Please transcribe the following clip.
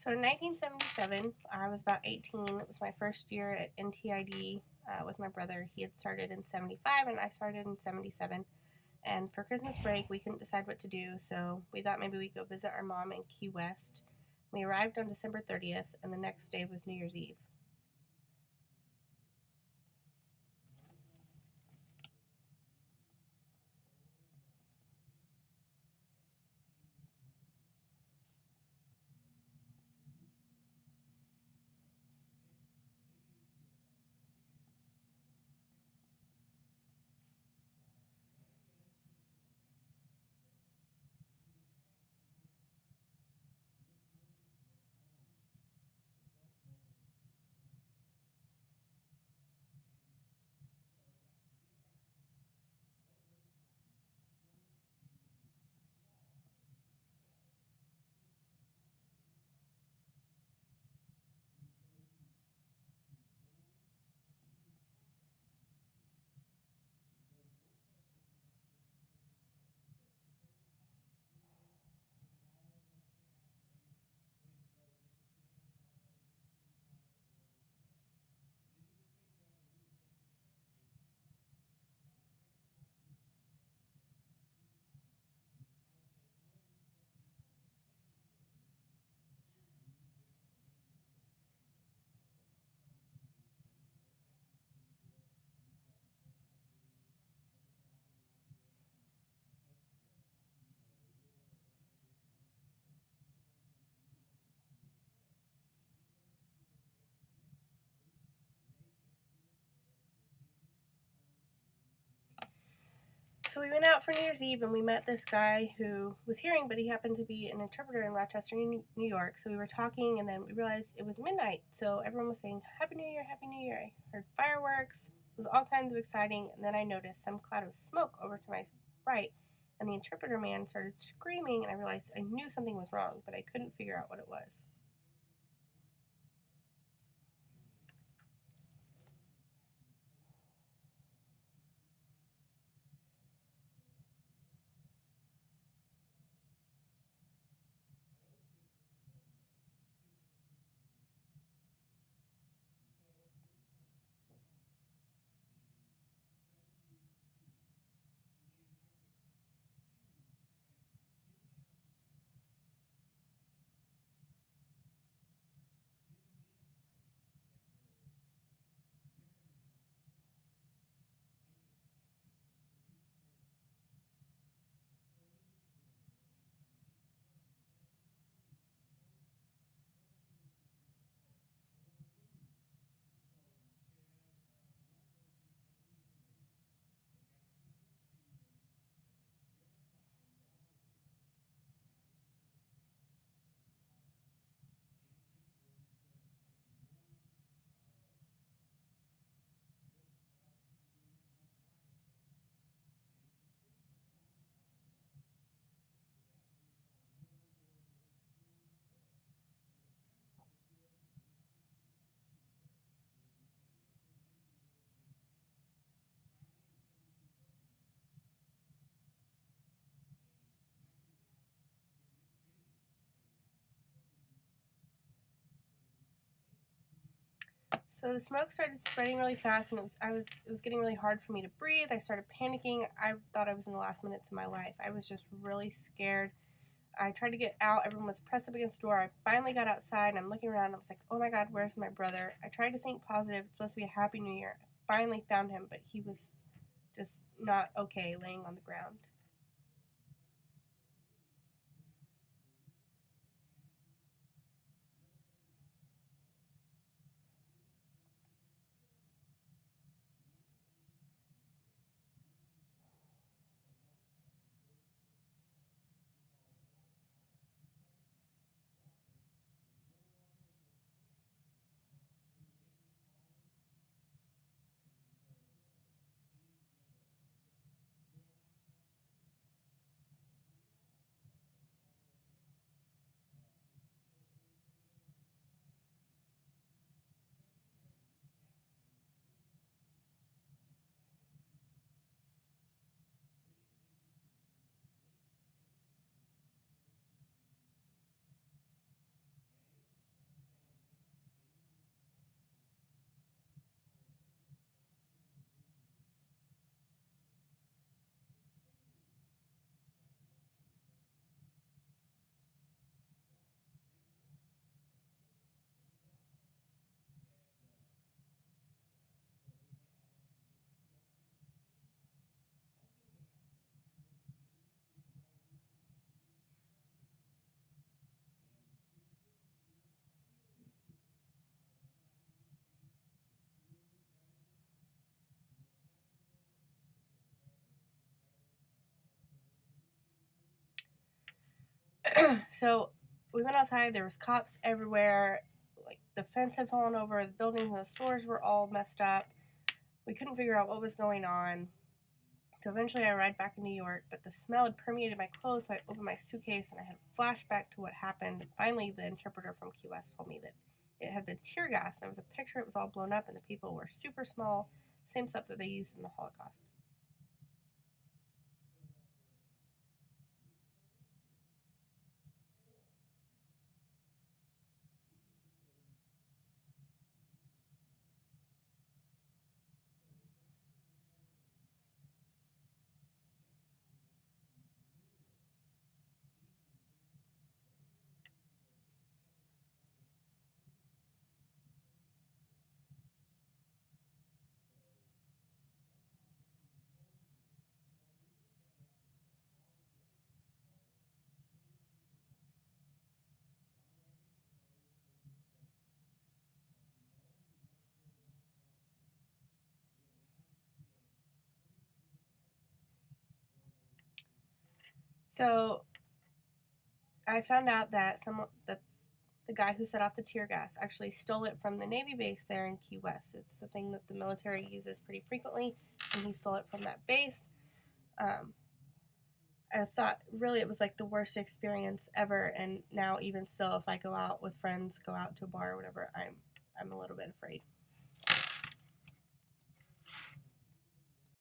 So in 1977, I was about 18. It was my first year at NTID with my brother. He had started in 75 and I started in 77. And for Christmas break, we couldn't decide what to do, so we thought maybe we'd go visit our mom in Key West. We arrived on December 30th, and the next day was New Year's Eve. So we went out for New Year's Eve and we met this guy who was hearing, but he happened to be an interpreter in Rochester, New York. So we were talking and then we realized it was midnight. So everyone was saying, Happy New Year, Happy New Year. I heard fireworks. It was all kinds of exciting. And then I noticed some cloud of smoke over to my right. And the interpreter man started screaming and I realized I knew something was wrong, but I couldn't figure out what it was. So the smoke started spreading really fast, and it was getting really hard for me to breathe. I started panicking. I thought I was in the last minutes of my life. I was just really scared. I tried to get out. Everyone was pressed up against the door. I finally got outside, and I'm looking around. I was like, "Oh my God, where's my brother?" I tried to think positive. It's supposed to be a Happy New Year. I finally found him, but he was just not okay, laying on the ground. So we went outside. There was cops everywhere. Like the fence had fallen over. The buildings and the stores were all messed up. We couldn't figure out what was going on. So eventually I arrived back in New York, but the smell had permeated my clothes, so I opened my suitcase and I had a flashback to what happened. And finally, the interpreter from Key West told me that it had been tear gas. And there was a picture, it was all blown up, and the people were super small, same stuff that they used in the Holocaust. So I found out that the guy who set off the tear gas actually stole it from the Navy base there in Key West. It's the thing that the military uses pretty frequently, and he stole it from that base. Um, I thought really it was like the worst experience ever, and now even still, if I go out with friends, go out to a bar or whatever, I'm a little bit afraid.